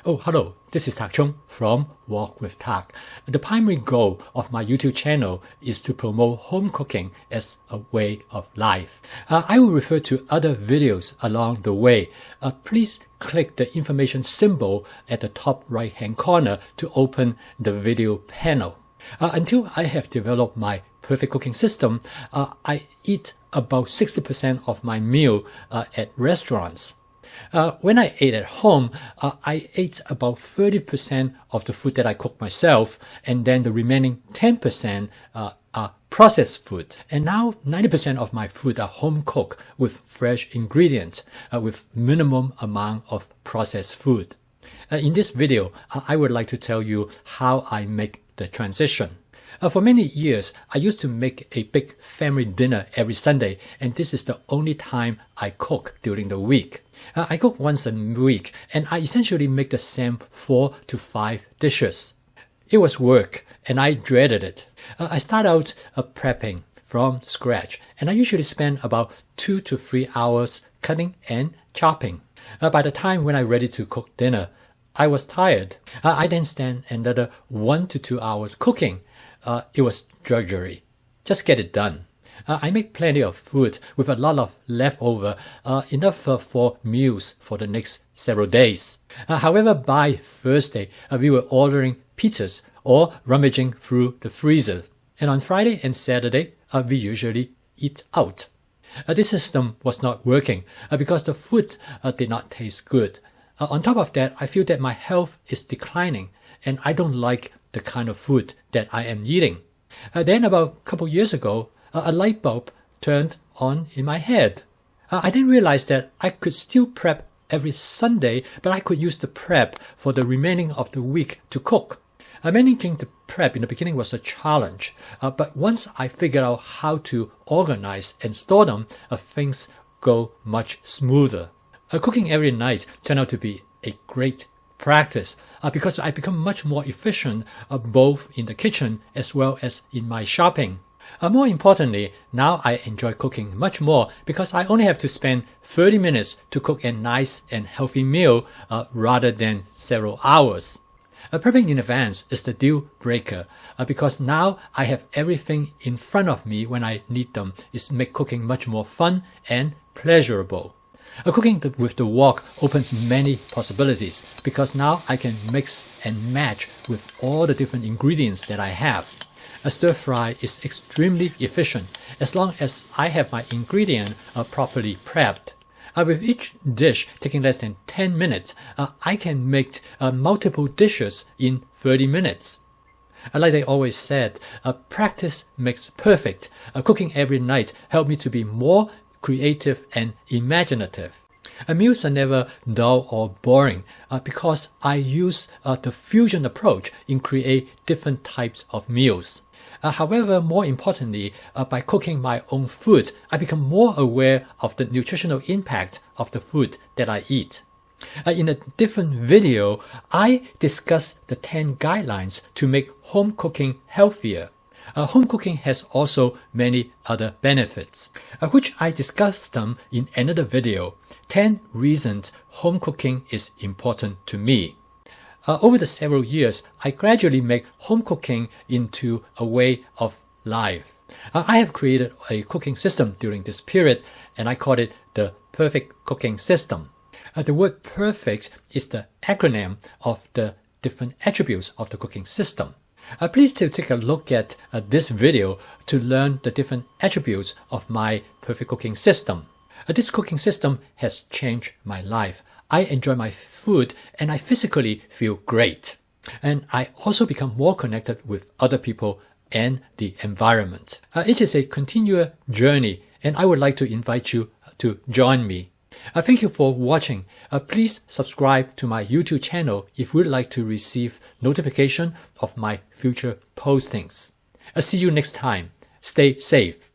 Oh, hello, this is Tak Chung from Walk with Tak. The primary goal of my YouTube channel is to promote home cooking as a way of life. I will refer to other videos along the way. Please click the information symbol at the top right hand corner to open the video panel. Until I have developed my perfect cooking system, I eat about 60% of my meal at restaurants. When I ate at home, I ate about 30% of the food that I cook myself, and then the remaining 10% are processed food. And now 90% of my food are home cooked with fresh ingredients, with minimum amount of processed food. In this video, I would like to tell you how I make the transition. For many years, I used to make a big family dinner every Sunday, and this is the only time I cook during the week. I cook once a week, and I essentially make the same 4 to 5 dishes. It was work, and I dreaded it. I start out prepping from scratch, and I usually spend about 2 to 3 hours cutting and chopping. By the time when I'm ready to cook dinner, I was tired. I then spend another 1 to 2 hours cooking. It was drudgery. Just get it done. I make plenty of food with a lot of leftover, enough for meals for the next several days. However, by Thursday, we were ordering pizzas or rummaging through the freezer. And on Friday and Saturday, we usually eat out. This system was not working because the food did not taste good. On top of that, I feel that my health is declining and I don't like the kind of food that I am eating. Then about a couple years ago, a light bulb turned on in my head. I didn't realize that I could still prep every Sunday, but I could use the prep for the remaining of the week to cook. Managing the prep in the beginning was a challenge, but once I figured out how to organize and store them, things go much smoother. Cooking every night turned out to be a great practice because I become much more efficient both in the kitchen as well as in my shopping. More importantly, now I enjoy cooking much more because I only have to spend 30 minutes to cook a nice and healthy meal rather than several hours. Prepping in advance is the deal breaker because now I have everything in front of me when I need them. It makes cooking much more fun and pleasurable. Cooking with the wok opens many possibilities because now I can mix and match with all the different ingredients that I have. A stir fry is extremely efficient as long as I have my ingredient properly prepped. With each dish taking less than 10 minutes, I can make multiple dishes in 30 minutes. Like they always said, practice makes perfect. Cooking every night helped me to be more creative and imaginative. Meals are never dull or boring because I use the fusion approach in create different types of meals. However, more importantly, by cooking my own food, I become more aware of the nutritional impact of the food that I eat. In a different video, I discuss the 10 guidelines to make home cooking healthier. Home cooking has also many other benefits, which I discussed them in another video, 10 reasons home cooking is important to me. Over the several years, I gradually make home cooking into a way of life. I have created a cooking system during this period, and I call it the perfect cooking system. The word perfect is the acronym of the different attributes of the cooking system. Please take a look at this video to learn the different attributes of my perfect cooking system. This cooking system has changed my life. I enjoy my food and I physically feel great. And I also become more connected with other people and the environment. It is a continual journey and I would like to invite you to join me. Thank you for watching. Please subscribe to my YouTube channel if you would like to receive notification of my future postings. See you next time. Stay safe.